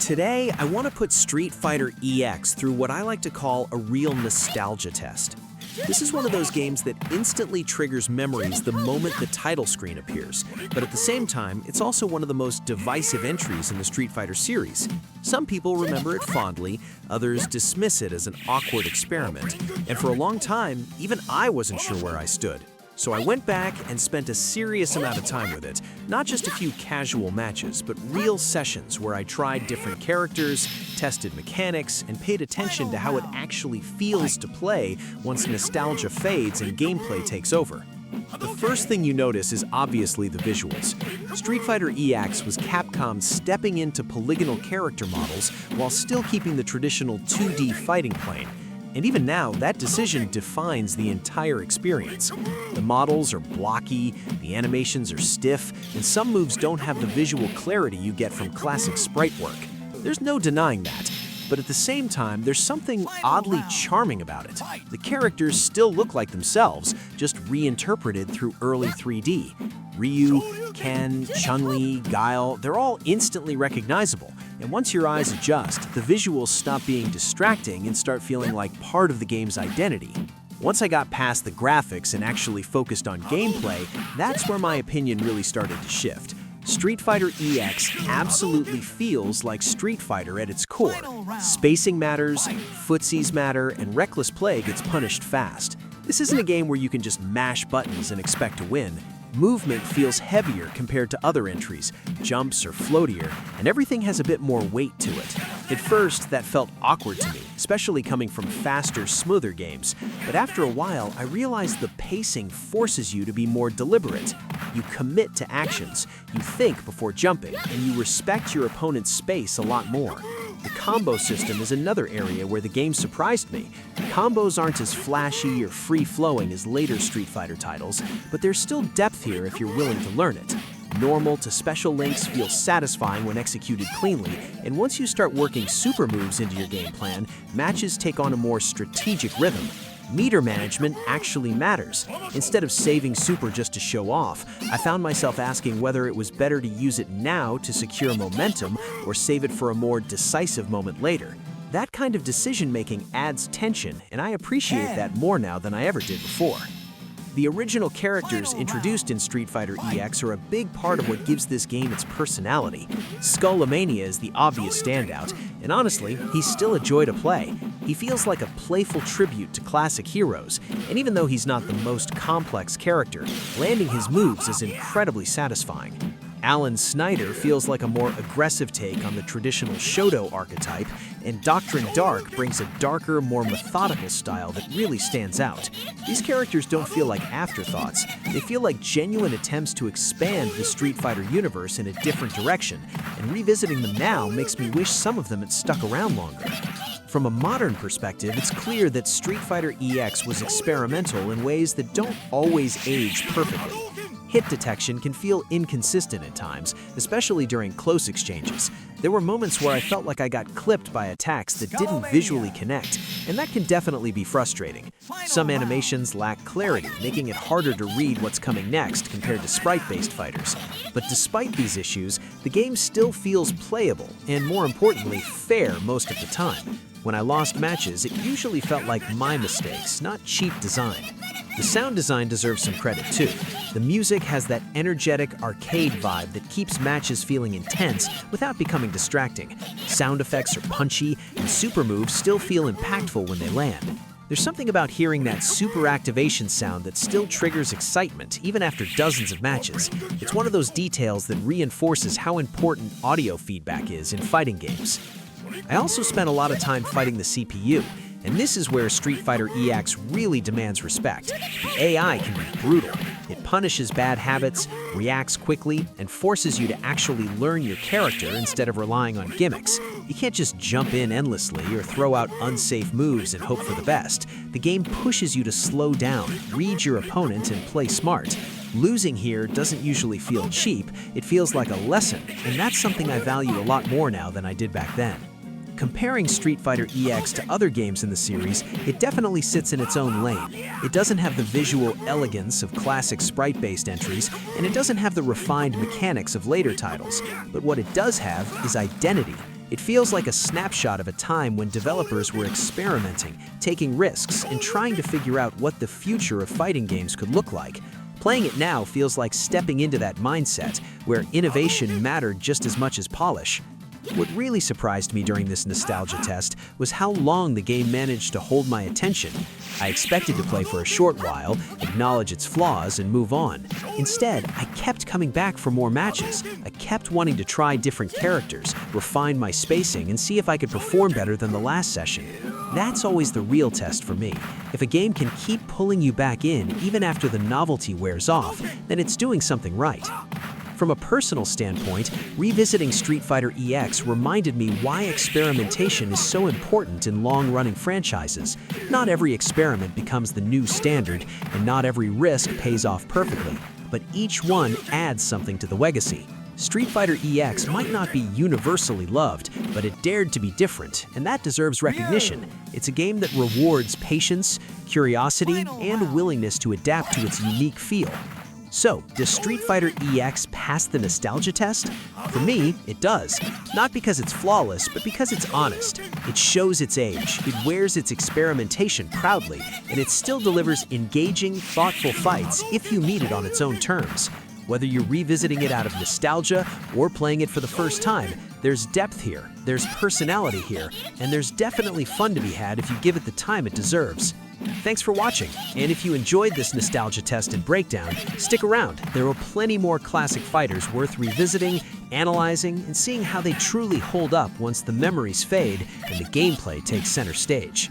Today, I want to put Street Fighter EX through what I like to call a real nostalgia test. This is one of those games that instantly triggers memories the moment the title screen appears, but at the same time, it's also one of the most divisive entries in the Street Fighter series. Some people remember it fondly, others dismiss it as an awkward experiment, and for a long time, even I wasn't sure where I stood. So I went back and spent a serious amount of time with it, not just a few casual matches, but real sessions where I tried different characters, tested mechanics, and paid attention to how it actually feels to play once nostalgia fades and gameplay takes over. The first thing you notice is obviously the visuals. Street Fighter EX was Capcom stepping into polygonal character models while still keeping the traditional 2D fighting plane. And even now, that decision defines the entire experience. The models are blocky, the animations are stiff, and some moves don't have the visual clarity you get from classic sprite work. There's no denying that. But at the same time, there's something oddly charming about it. The characters still look like themselves, just reinterpreted through early 3D. Ryu, Ken, Chun-Li, Guile, they're all instantly recognizable. And once your eyes adjust, the visuals stop being distracting and start feeling like part of the game's identity. Once I got past the graphics and actually focused on gameplay, that's where my opinion really started to shift. Street Fighter EX absolutely feels like Street Fighter at its core. Spacing matters, footsies matter, and reckless play gets punished fast. This isn't a game where you can just mash buttons and expect to win. Movement feels heavier compared to other entries, jumps are floatier, and everything has a bit more weight to it. At first, that felt awkward to me, especially coming from faster, smoother games. But after a while, I realized the pacing forces you to be more deliberate. You commit to actions, you think before jumping, and you respect your opponent's space a lot more. The combo system is another area where the game surprised me. Combos aren't as flashy or free-flowing as later Street Fighter titles, but there's still depth here if you're willing to learn it. Normal to special links feel satisfying when executed cleanly, and once you start working super moves into your game plan, matches take on a more strategic rhythm. Meter management actually matters. Instead of saving super just to show off, I found myself asking whether it was better to use it now to secure momentum or save it for a more decisive moment later. That kind of decision-making adds tension, and I appreciate that more now than I ever did before. The original characters introduced in Street Fighter EX are a big part of what gives this game its personality. Skullomania is the obvious standout, and honestly, he's still a joy to play. He feels like a playful tribute to classic heroes, and even though he's not the most complex character, landing his moves is incredibly satisfying. Alan Snyder feels like a more aggressive take on the traditional Shoto archetype, and Doctrine Dark brings a darker, more methodical style that really stands out. These characters don't feel like afterthoughts, they feel like genuine attempts to expand the Street Fighter universe in a different direction, and revisiting them now makes me wish some of them had stuck around longer. From a modern perspective, it's clear that Street Fighter EX was experimental in ways that don't always age perfectly. Hit detection can feel inconsistent at times, especially during close exchanges. There were moments where I felt like I got clipped by attacks that didn't visually connect, and that can definitely be frustrating. Some animations lack clarity, making it harder to read what's coming next compared to sprite-based fighters. But despite these issues, the game still feels playable, and more importantly, fair most of the time. When I lost matches, it usually felt like my mistakes, not cheap design. The sound design deserves some credit too. The music has that energetic arcade vibe that keeps matches feeling intense without becoming distracting. Sound effects are punchy, and super moves still feel impactful when they land. There's something about hearing that super activation sound that still triggers excitement even after dozens of matches. It's one of those details that reinforces how important audio feedback is in fighting games. I also spent a lot of time fighting the CPU, and this is where Street Fighter EX really demands respect. The AI can be brutal. It punishes bad habits, reacts quickly, and forces you to actually learn your character instead of relying on gimmicks. You can't just jump in endlessly or throw out unsafe moves and hope for the best. The game pushes you to slow down, read your opponent, and play smart. Losing here doesn't usually feel cheap, it feels like a lesson, and that's something I value a lot more now than I did back then. Comparing Street Fighter EX to other games in the series, it definitely sits in its own lane. It doesn't have the visual elegance of classic sprite-based entries, and it doesn't have the refined mechanics of later titles. But what it does have is identity. It feels like a snapshot of a time when developers were experimenting, taking risks, and trying to figure out what the future of fighting games could look like. Playing it now feels like stepping into that mindset, where innovation mattered just as much as polish. What really surprised me during this nostalgia test was how long the game managed to hold my attention. I expected to play for a short while, acknowledge its flaws, and move on. Instead, I kept coming back for more matches. I kept wanting to try different characters, refine my spacing, and see if I could perform better than the last session. That's always the real test for me. If a game can keep pulling you back in even after the novelty wears off, then it's doing something right. From a personal standpoint, revisiting Street Fighter EX reminded me why experimentation is so important in long-running franchises. Not every experiment becomes the new standard, and not every risk pays off perfectly, but each one adds something to the legacy. Street Fighter EX might not be universally loved, but it dared to be different, and that deserves recognition. It's a game that rewards patience, curiosity, and willingness to adapt to its unique feel. So, does Street Fighter EX pass the nostalgia test? For me, it does. Not because it's flawless, but because it's honest. It shows its age, it wears its experimentation proudly, and it still delivers engaging, thoughtful fights if you meet it on its own terms. Whether you're revisiting it out of nostalgia or playing it for the first time, there's depth here, there's personality here, and there's definitely fun to be had if you give it the time it deserves. Thanks for watching, and if you enjoyed this nostalgia test and breakdown, stick around. There are plenty more classic fighters worth revisiting, analyzing, and seeing how they truly hold up once the memories fade and the gameplay takes center stage.